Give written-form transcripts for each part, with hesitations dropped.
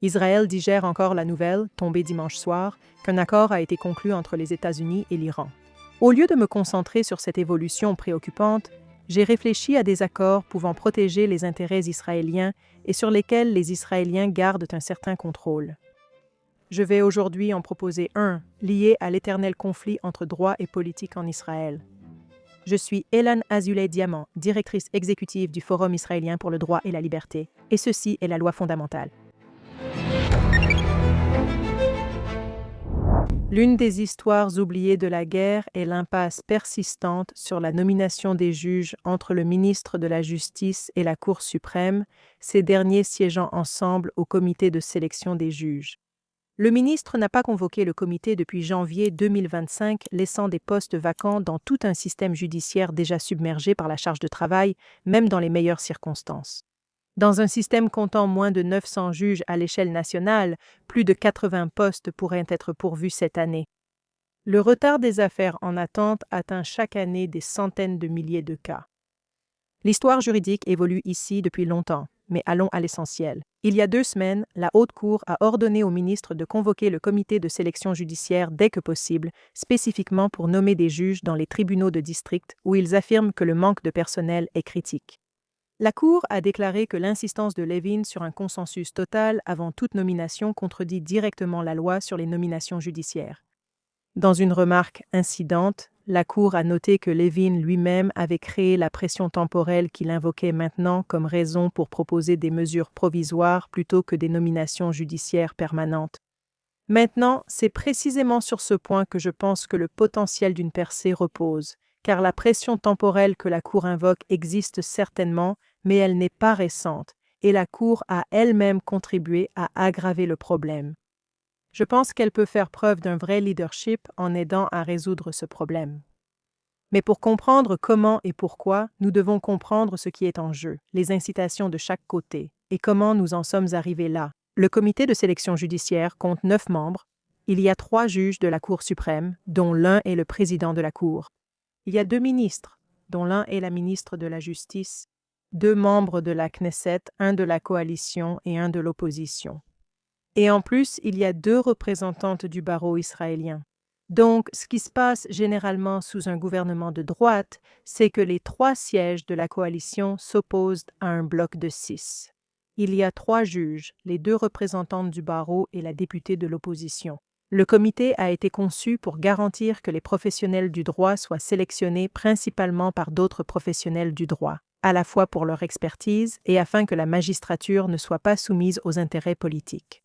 Israël digère encore la nouvelle, tombée dimanche soir, qu'un accord a été conclu entre les États-Unis et l'Iran. Au lieu de me concentrer sur cette évolution préoccupante, j'ai réfléchi à des accords pouvant protéger les intérêts israéliens et sur lesquels les Israéliens gardent un certain contrôle. Je vais aujourd'hui en proposer un, lié à l'éternel conflit entre droit et politique en Israël. Je suis Elan Azulay Diamant, directrice exécutive du Forum israélien pour le droit et la liberté, et ceci est la loi fondamentale. L'une des histoires oubliées de la guerre est l'impasse persistante sur la nomination des juges entre le ministre de la Justice et la Cour suprême, ces derniers siégeant ensemble au comité de sélection des juges. Le ministre n'a pas convoqué le comité depuis janvier 2025, laissant des postes vacants dans tout un système judiciaire déjà submergé par la charge de travail, même dans les meilleures circonstances. Dans un système comptant moins de 900 juges à l'échelle nationale, plus de 80 postes pourraient être pourvus cette année. Le retard des affaires en attente atteint chaque année des centaines de milliers de cas. L'histoire juridique évolue ici depuis longtemps, mais allons à l'essentiel. Il y a 2 semaines, la Haute Cour a ordonné au ministre de convoquer le comité de sélection judiciaire dès que possible, spécifiquement pour nommer des juges dans les tribunaux de district où ils affirment que le manque de personnel est critique. La Cour a déclaré que l'insistance de Levin sur un consensus total avant toute nomination contredit directement la loi sur les nominations judiciaires. Dans une remarque incidente, la Cour a noté que Levin lui-même avait créé la pression temporelle qu'il invoquait maintenant comme raison pour proposer des mesures provisoires plutôt que des nominations judiciaires permanentes. Maintenant, c'est précisément sur ce point que je pense que le potentiel d'une percée repose, car la pression temporelle que la Cour invoque existe certainement, mais elle n'est pas récente, et la Cour a elle-même contribué à aggraver le problème. Je pense qu'elle peut faire preuve d'un vrai leadership en aidant à résoudre ce problème. Mais pour comprendre comment et pourquoi, nous devons comprendre ce qui est en jeu, les incitations de chaque côté, et comment nous en sommes arrivés là. Le comité de sélection judiciaire compte 9 membres. Il y a 3 juges de la Cour suprême, dont l'un est le président de la Cour. Il y a 2 ministres, dont l'un est la ministre de la Justice, 2 membres de la Knesset, un de la coalition et un de l'opposition. Et en plus, il y a 2 représentantes du barreau israélien. Donc, ce qui se passe généralement sous un gouvernement de droite, c'est que les 3 sièges de la coalition s'opposent à un bloc de 6. Il y a 3 juges, les 2 représentantes du barreau et la députée de l'opposition. Le comité a été conçu pour garantir que les professionnels du droit soient sélectionnés principalement par d'autres professionnels du droit, à la fois pour leur expertise et afin que la magistrature ne soit pas soumise aux intérêts politiques.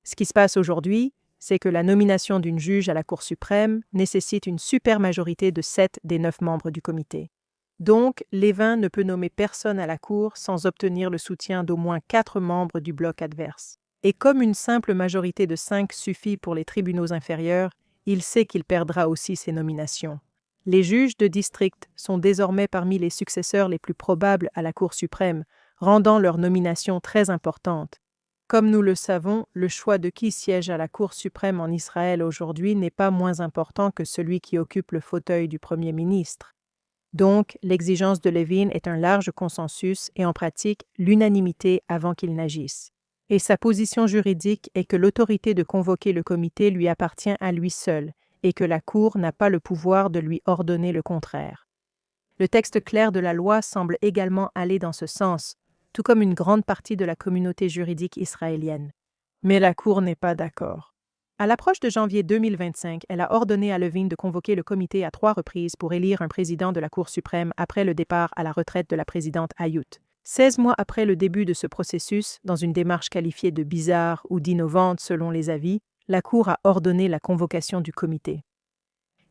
Ce qui se passe aujourd'hui, c'est que la nomination d'une juge à la Cour suprême nécessite une supermajorité de 7 des 9 membres du comité. Donc, Levin ne peut nommer personne à la Cour sans obtenir le soutien d'au moins 4 membres du bloc adverse. Et comme une simple majorité de 5 suffit pour les tribunaux inférieurs, il sait qu'il perdra aussi ses nominations. Les juges de district sont désormais parmi les successeurs les plus probables à la Cour suprême, rendant leur nomination très importante. Comme nous le savons, le choix de qui siège à la Cour suprême en Israël aujourd'hui n'est pas moins important que celui qui occupe le fauteuil du Premier ministre. Donc, l'exigence de Levin est un large consensus et en pratique l'unanimité avant qu'il n'agisse. Et sa position juridique est que l'autorité de convoquer le comité lui appartient à lui seul et que la Cour n'a pas le pouvoir de lui ordonner le contraire. Le texte clair de la loi semble également aller dans ce sens, tout comme une grande partie de la communauté juridique israélienne. Mais la Cour n'est pas d'accord. À l'approche de janvier 2025, elle a ordonné à Levin de convoquer le comité à 3 reprises pour élire un président de la Cour suprême après le départ à la retraite de la présidente Ayout. 16 mois après le début de ce processus, dans une démarche qualifiée de bizarre ou d'innovante selon les avis, la Cour a ordonné la convocation du comité.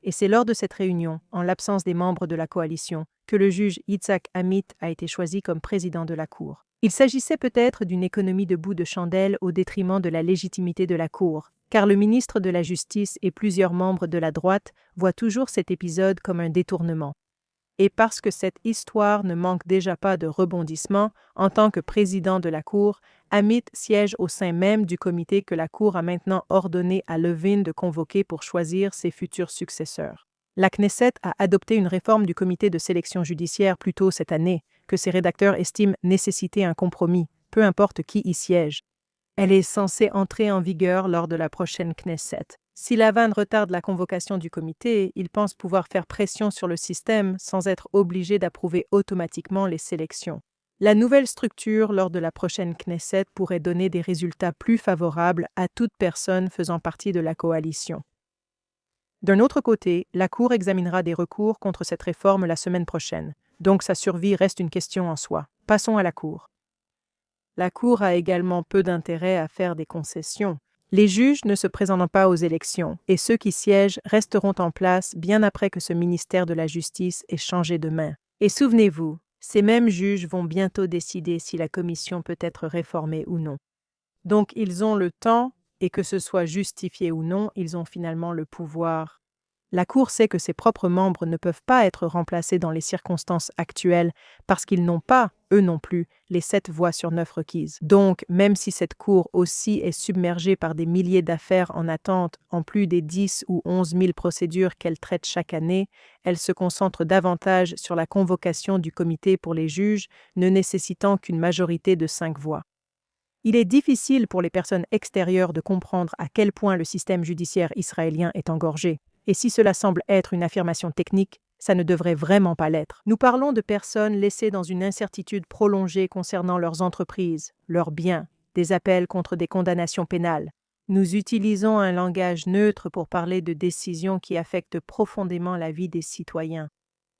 Et c'est lors de cette réunion, en l'absence des membres de la coalition, que le juge Yitzhak Amit a été choisi comme président de la Cour. Il s'agissait peut-être d'une économie de bout de chandelle au détriment de la légitimité de la Cour, car le ministre de la Justice et plusieurs membres de la droite voient toujours cet épisode comme un détournement. Et parce que cette histoire ne manque déjà pas de rebondissements, en tant que président de la Cour, Amit siège au sein même du comité que la Cour a maintenant ordonné à Levin de convoquer pour choisir ses futurs successeurs. La Knesset a adopté une réforme du comité de sélection judiciaire plus tôt cette année, que ses rédacteurs estiment nécessiter un compromis, peu importe qui y siège. Elle est censée entrer en vigueur lors de la prochaine Knesset. Si Lavan retarde la convocation du comité, il pense pouvoir faire pression sur le système sans être obligé d'approuver automatiquement les sélections. La nouvelle structure lors de la prochaine Knesset pourrait donner des résultats plus favorables à toute personne faisant partie de la coalition. D'un autre côté, la Cour examinera des recours contre cette réforme la semaine prochaine, donc sa survie reste une question en soi. Passons à la Cour. La Cour a également peu d'intérêt à faire des concessions. Les juges ne se présentent pas aux élections et ceux qui siègent resteront en place bien après que ce ministère de la Justice ait changé de main. Et souvenez-vous, ces mêmes juges vont bientôt décider si la commission peut être réformée ou non. Donc ils ont le temps, et que ce soit justifié ou non, ils ont finalement le pouvoir. La Cour sait que ses propres membres ne peuvent pas être remplacés dans les circonstances actuelles parce qu'ils n'ont pas, eux non plus, les 7 voix sur 9 requises. Donc, même si cette Cour aussi est submergée par des milliers d'affaires en attente, en plus des 10 ou 11 000 procédures qu'elle traite chaque année, elle se concentre davantage sur la convocation du comité pour les juges, ne nécessitant qu'une majorité de 5 voix. Il est difficile pour les personnes extérieures de comprendre à quel point le système judiciaire israélien est engorgé. Et si cela semble être une affirmation technique, ça ne devrait vraiment pas l'être. Nous parlons de personnes laissées dans une incertitude prolongée concernant leurs entreprises, leurs biens, des appels contre des condamnations pénales. Nous utilisons un langage neutre pour parler de décisions qui affectent profondément la vie des citoyens.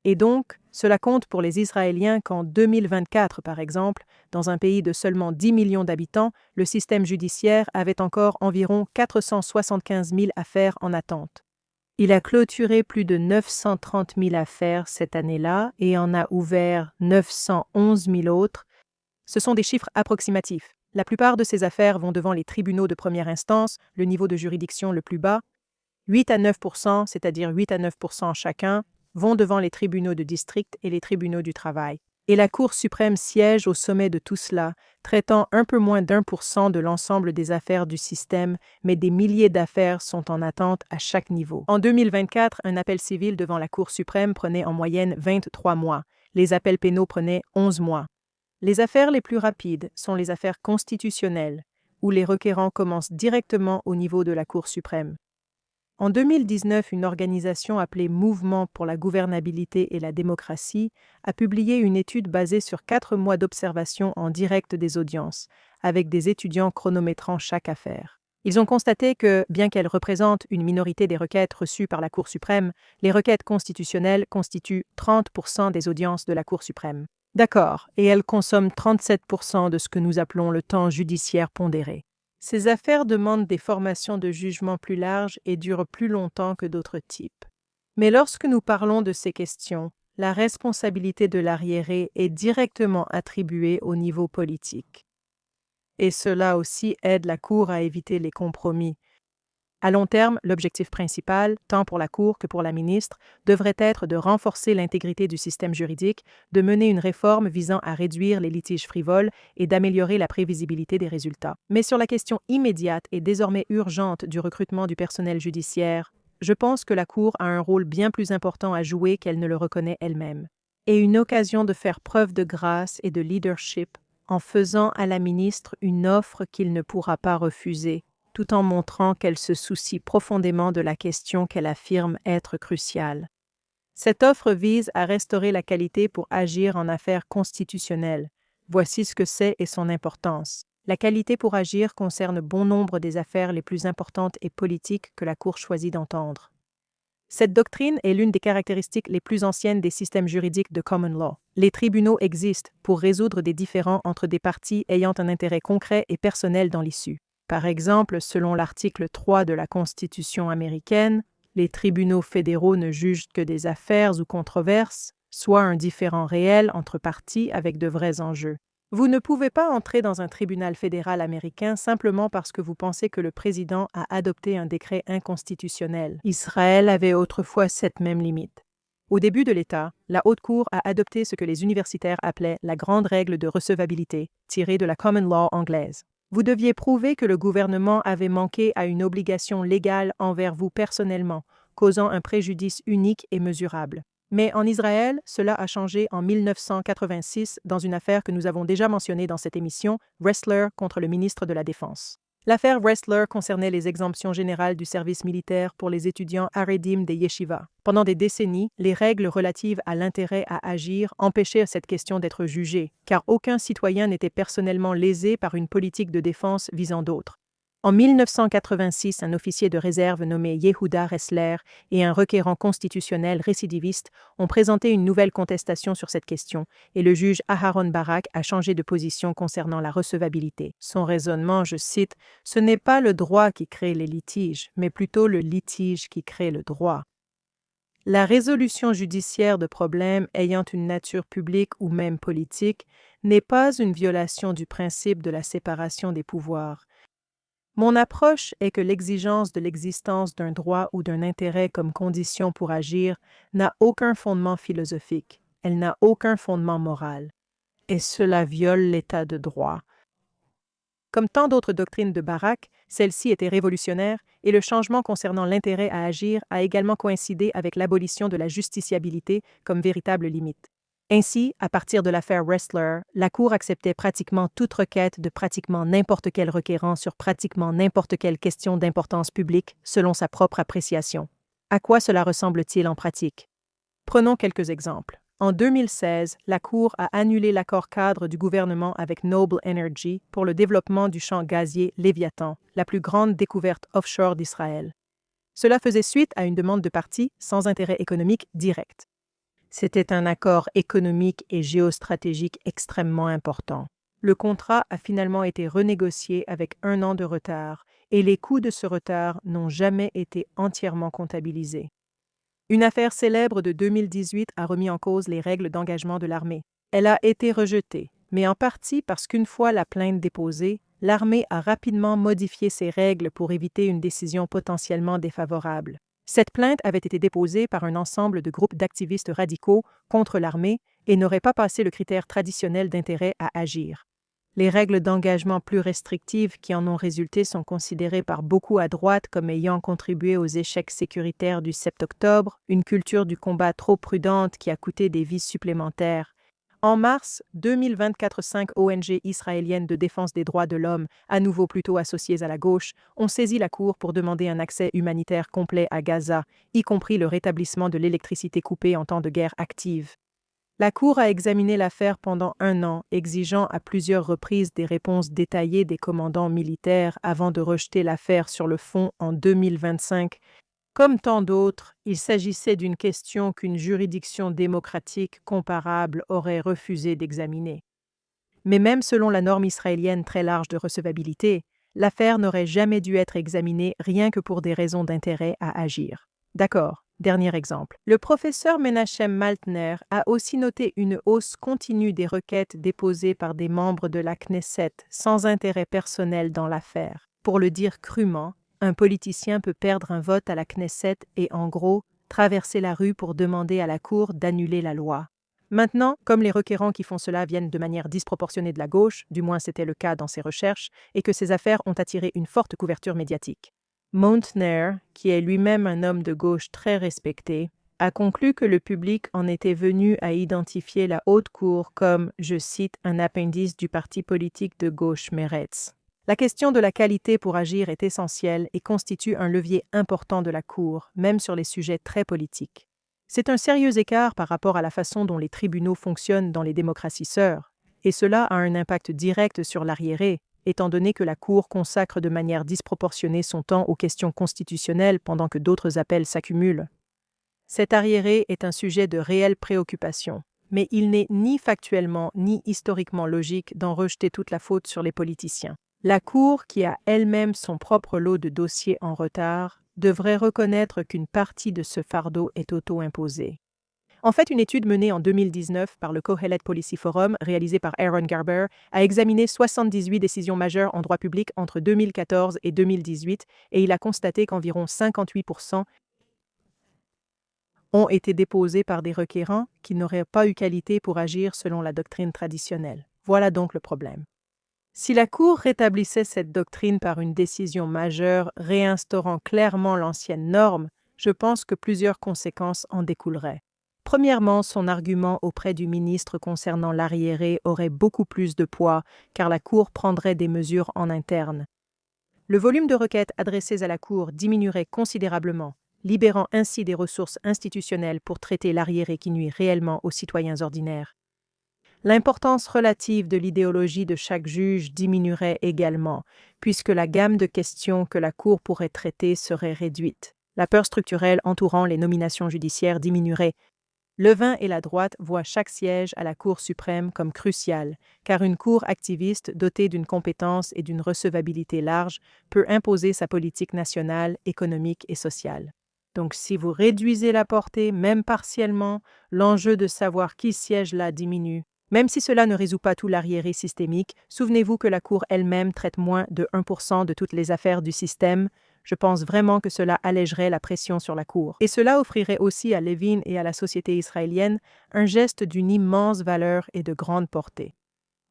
Et donc, cela compte pour les Israéliens qu'en 2024, par exemple, dans un pays de seulement 10 millions d'habitants, le système judiciaire avait encore environ 475 000 affaires en attente. Il a clôturé plus de 930 000 affaires cette année-là et en a ouvert 911 000 autres. Ce sont des chiffres approximatifs. La plupart de ces affaires vont devant les tribunaux de première instance, le niveau de juridiction le plus bas. 8 à 9 %, c'est-à-dire 8 à 9 % chacun, vont devant les tribunaux de district et les tribunaux du travail. Et la Cour suprême siège au sommet de tout cela, traitant un peu moins d'1% de l'ensemble des affaires du système, mais des milliers d'affaires sont en attente à chaque niveau. En 2024, un appel civil devant la Cour suprême prenait en moyenne 23 mois. Les appels pénaux prenaient 11 mois. Les affaires les plus rapides sont les affaires constitutionnelles, où les requérants commencent directement au niveau de la Cour suprême. En 2019, une organisation appelée Mouvement pour la gouvernabilité et la démocratie a publié une étude basée sur 4 mois d'observation en direct des audiences, avec des étudiants chronométrant chaque affaire. Ils ont constaté que, bien qu'elles représentent une minorité des requêtes reçues par la Cour suprême, les requêtes constitutionnelles constituent 30% des audiences de la Cour suprême. D'accord, et elles consomment 37% de ce que nous appelons le temps judiciaire pondéré. Ces affaires demandent des formations de jugement plus larges et durent plus longtemps que d'autres types. Mais lorsque nous parlons de ces questions, la responsabilité de l'arriéré est directement attribuée au niveau politique. Et cela aussi aide la Cour à éviter les compromis. À long terme, l'objectif principal, tant pour la Cour que pour la ministre, devrait être de renforcer l'intégrité du système juridique, de mener une réforme visant à réduire les litiges frivoles et d'améliorer la prévisibilité des résultats. Mais sur la question immédiate et désormais urgente du recrutement du personnel judiciaire, je pense que la Cour a un rôle bien plus important à jouer qu'elle ne le reconnaît elle-même. Et une occasion de faire preuve de grâce et de leadership en faisant à la ministre une offre qu'il ne pourra pas refuser, tout en montrant qu'elle se soucie profondément de la question qu'elle affirme être cruciale. Cette offre vise à restaurer la qualité pour agir en affaires constitutionnelles. Voici ce que c'est et son importance. La qualité pour agir concerne bon nombre des affaires les plus importantes et politiques que la Cour choisit d'entendre. Cette doctrine est l'une des caractéristiques les plus anciennes des systèmes juridiques de common law. Les tribunaux existent pour résoudre des différends entre des parties ayant un intérêt concret et personnel dans l'issue. Par exemple, selon l'article 3 de la Constitution américaine, les tribunaux fédéraux ne jugent que des affaires ou controverses, soit un différend réel entre parties avec de vrais enjeux. Vous ne pouvez pas entrer dans un tribunal fédéral américain simplement parce que vous pensez que le président a adopté un décret inconstitutionnel. Israël avait autrefois cette même limite. Au début de l'État, la Haute Cour a adopté ce que les universitaires appelaient la grande règle de recevabilité, tirée de la common law anglaise. Vous deviez prouver que le gouvernement avait manqué à une obligation légale envers vous personnellement, causant un préjudice unique et mesurable. Mais en Israël, cela a changé en 1986 dans une affaire que nous avons déjà mentionnée dans cette émission, Ressler contre le ministre de la Défense. L'affaire Ressler concernait les exemptions générales du service militaire pour les étudiants haredim des yeshivas. Pendant des décennies, les règles relatives à l'intérêt à agir empêchaient cette question d'être jugée, car aucun citoyen n'était personnellement lésé par une politique de défense visant d'autres. En 1986, un officier de réserve nommé Yehuda Ressler et un requérant constitutionnel récidiviste ont présenté une nouvelle contestation sur cette question, et le juge Aharon Barak a changé de position concernant la recevabilité. Son raisonnement, je cite, « Ce n'est pas le droit qui crée les litiges, mais plutôt le litige qui crée le droit. » La résolution judiciaire de problèmes ayant une nature publique ou même politique n'est pas une violation du principe de la séparation des pouvoirs. Mon approche est que l'exigence de l'existence d'un droit ou d'un intérêt comme condition pour agir n'a aucun fondement philosophique, elle n'a aucun fondement moral, et cela viole l'état de droit. Comme tant d'autres doctrines de Barak, celle-ci était révolutionnaire et le changement concernant l'intérêt à agir a également coïncidé avec l'abolition de la justiciabilité comme véritable limite. Ainsi, à partir de l'affaire Ressler, la Cour acceptait pratiquement toute requête de pratiquement n'importe quel requérant sur pratiquement n'importe quelle question d'importance publique, selon sa propre appréciation. À quoi cela ressemble-t-il en pratique? Prenons quelques exemples. En 2016, la Cour a annulé l'accord cadre du gouvernement avec Noble Energy pour le développement du champ gazier Léviathan, la plus grande découverte offshore d'Israël. Cela faisait suite à une demande de parties sans intérêt économique direct. C'était un accord économique et géostratégique extrêmement important. Le contrat a finalement été renégocié avec 1 an de retard, et les coûts de ce retard n'ont jamais été entièrement comptabilisés. Une affaire célèbre de 2018 a remis en cause les règles d'engagement de l'armée. Elle a été rejetée, mais en partie parce qu'une fois la plainte déposée, l'armée a rapidement modifié ses règles pour éviter une décision potentiellement défavorable. Cette plainte avait été déposée par un ensemble de groupes d'activistes radicaux contre l'armée et n'aurait pas passé le critère traditionnel d'intérêt à agir. Les règles d'engagement plus restrictives qui en ont résulté sont considérées par beaucoup à droite comme ayant contribué aux échecs sécuritaires du 7 octobre, une culture du combat trop prudente qui a coûté des vies supplémentaires. En mars 2024, 5 ONG israéliennes de défense des droits de l'homme, à nouveau plutôt associées à la gauche, ont saisi la Cour pour demander un accès humanitaire complet à Gaza, y compris le rétablissement de l'électricité coupée en temps de guerre active. La Cour a examiné l'affaire pendant 1 an, exigeant à plusieurs reprises des réponses détaillées des commandants militaires avant de rejeter l'affaire sur le fond en 2025. Comme tant d'autres, il s'agissait d'une question qu'une juridiction démocratique comparable aurait refusé d'examiner. Mais même selon la norme israélienne très large de recevabilité, l'affaire n'aurait jamais dû être examinée rien que pour des raisons d'intérêt à agir. D'accord, dernier exemple. Le professeur Menachem Maltner a aussi noté une hausse continue des requêtes déposées par des membres de la Knesset sans intérêt personnel dans l'affaire. Pour le dire crûment, un politicien peut perdre un vote à la Knesset et, en gros, traverser la rue pour demander à la Cour d'annuler la loi. Maintenant, comme les requérants qui font cela viennent de manière disproportionnée de la gauche, du moins c'était le cas dans ses recherches, et que ces affaires ont attiré une forte couverture médiatique. Maltner, qui est lui-même un homme de gauche très respecté, a conclu que le public en était venu à identifier la Haute Cour comme, je cite, un appendice du parti politique de gauche Meretz. La question de la qualité pour agir est essentielle et constitue un levier important de la Cour, même sur les sujets très politiques. C'est un sérieux écart par rapport à la façon dont les tribunaux fonctionnent dans les démocraties sœurs, et cela a un impact direct sur l'arriéré, étant donné que la Cour consacre de manière disproportionnée son temps aux questions constitutionnelles pendant que d'autres appels s'accumulent. Cet arriéré est un sujet de réelle préoccupation, mais il n'est ni factuellement ni historiquement logique d'en rejeter toute la faute sur les politiciens. La Cour, qui a elle-même son propre lot de dossiers en retard, devrait reconnaître qu'une partie de ce fardeau est auto-imposée. En fait, une étude menée en 2019 par le Kohelet Policy Forum, réalisée par Aaron Garber, a examiné 78 décisions majeures en droit public entre 2014 et 2018 et il a constaté qu'environ 58% ont été déposées par des requérants qui n'auraient pas eu qualité pour agir selon la doctrine traditionnelle. Voilà donc le problème. Si la Cour rétablissait cette doctrine par une décision majeure réinstaurant clairement l'ancienne norme, je pense que plusieurs conséquences en découleraient. Premièrement, son argument auprès du ministre concernant l'arriéré aurait beaucoup plus de poids, car la Cour prendrait des mesures en interne. Le volume de requêtes adressées à la Cour diminuerait considérablement, libérant ainsi des ressources institutionnelles pour traiter l'arriéré qui nuit réellement aux citoyens ordinaires. L'importance relative de l'idéologie de chaque juge diminuerait également, puisque la gamme de questions que la Cour pourrait traiter serait réduite. La peur structurelle entourant les nominations judiciaires diminuerait. Levin et la droite voient chaque siège à la Cour suprême comme crucial, car une Cour activiste dotée d'une compétence et d'une recevabilité large peut imposer sa politique nationale, économique et sociale. Donc si vous réduisez la portée, même partiellement, l'enjeu de savoir qui siège là diminue. Même si cela ne résout pas tout l'arriéré systémique, souvenez-vous que la Cour elle-même traite moins de 1% de toutes les affaires du système. Je pense vraiment que cela allégerait la pression sur la Cour. Et cela offrirait aussi à Levin et à la société israélienne un geste d'une immense valeur et de grande portée.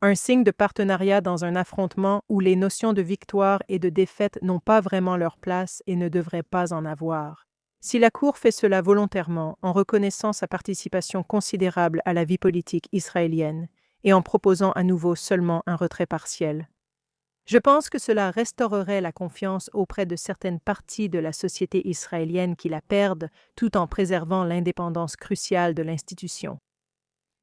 Un signe de partenariat dans un affrontement où les notions de victoire et de défaite n'ont pas vraiment leur place et ne devraient pas en avoir. Si la Cour fait cela volontairement, en reconnaissant sa participation considérable à la vie politique israélienne et en proposant à nouveau seulement un retrait partiel, je pense que cela restaurerait la confiance auprès de certaines parties de la société israélienne qui la perdent tout en préservant l'indépendance cruciale de l'institution.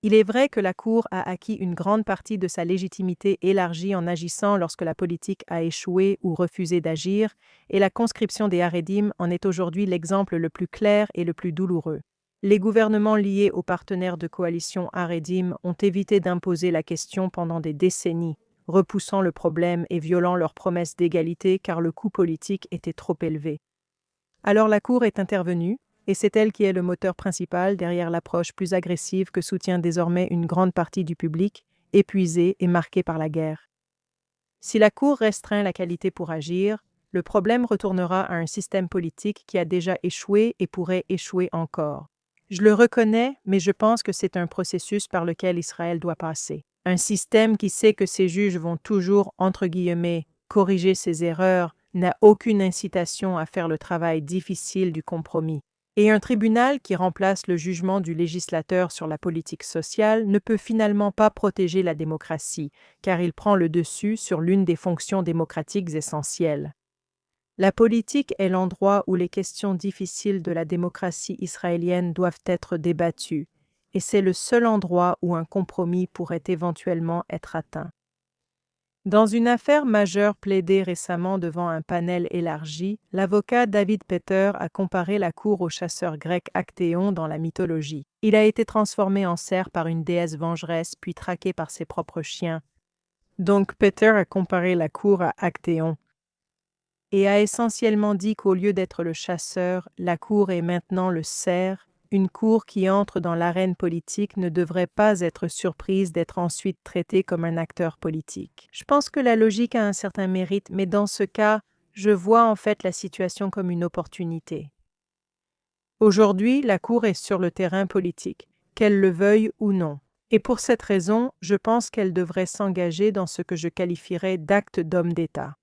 Il est vrai que la Cour a acquis une grande partie de sa légitimité élargie en agissant lorsque la politique a échoué ou refusé d'agir, et la conscription des Haredim en est aujourd'hui l'exemple le plus clair et le plus douloureux. Les gouvernements liés aux partenaires de coalition Haredim ont évité d'imposer la question pendant des décennies, repoussant le problème et violant leurs promesses d'égalité car le coût politique était trop élevé. Alors la Cour est intervenue, et c'est elle qui est le moteur principal derrière l'approche plus agressive que soutient désormais une grande partie du public, épuisée et marquée par la guerre. Si la Cour restreint la qualité pour agir, le problème retournera à un système politique qui a déjà échoué et pourrait échouer encore. Je le reconnais, mais je pense que c'est un processus par lequel Israël doit passer. Un système qui sait que ses juges vont toujours, entre guillemets, corriger ses erreurs, n'a aucune incitation à faire le travail difficile du compromis. Et un tribunal qui remplace le jugement du législateur sur la politique sociale ne peut finalement pas protéger la démocratie, car il prend le dessus sur l'une des fonctions démocratiques essentielles. La politique est l'endroit où les questions difficiles de la démocratie israélienne doivent être débattues, et c'est le seul endroit où un compromis pourrait éventuellement être atteint. Dans une affaire majeure plaidée récemment devant un panel élargi, l'avocat David Peter a comparé la Cour au chasseur grec Actéon dans la mythologie. Il a été transformé en cerf par une déesse vengeresse puis traqué par ses propres chiens. Donc Peter a comparé la Cour à Actéon et a essentiellement dit qu'au lieu d'être le chasseur, la Cour est maintenant le cerf. Une Cour qui entre dans l'arène politique ne devrait pas être surprise d'être ensuite traitée comme un acteur politique. Je pense que la logique a un certain mérite, mais dans ce cas, je vois en fait la situation comme une opportunité. Aujourd'hui, la Cour est sur le terrain politique, qu'elle le veuille ou non. Et pour cette raison, je pense qu'elle devrait s'engager dans ce que je qualifierais d'acte d'homme d'État.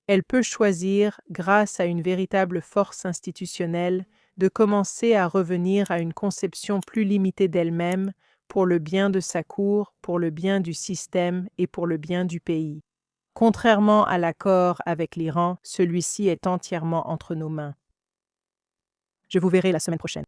Elle peut choisir, grâce à une véritable force institutionnelle, de commencer à revenir à une conception plus limitée d'elle-même pour le bien de sa cour, pour le bien du système et pour le bien du pays. Contrairement à l'accord avec l'Iran, celui-ci est entièrement entre nos mains. Je vous verrai la semaine prochaine.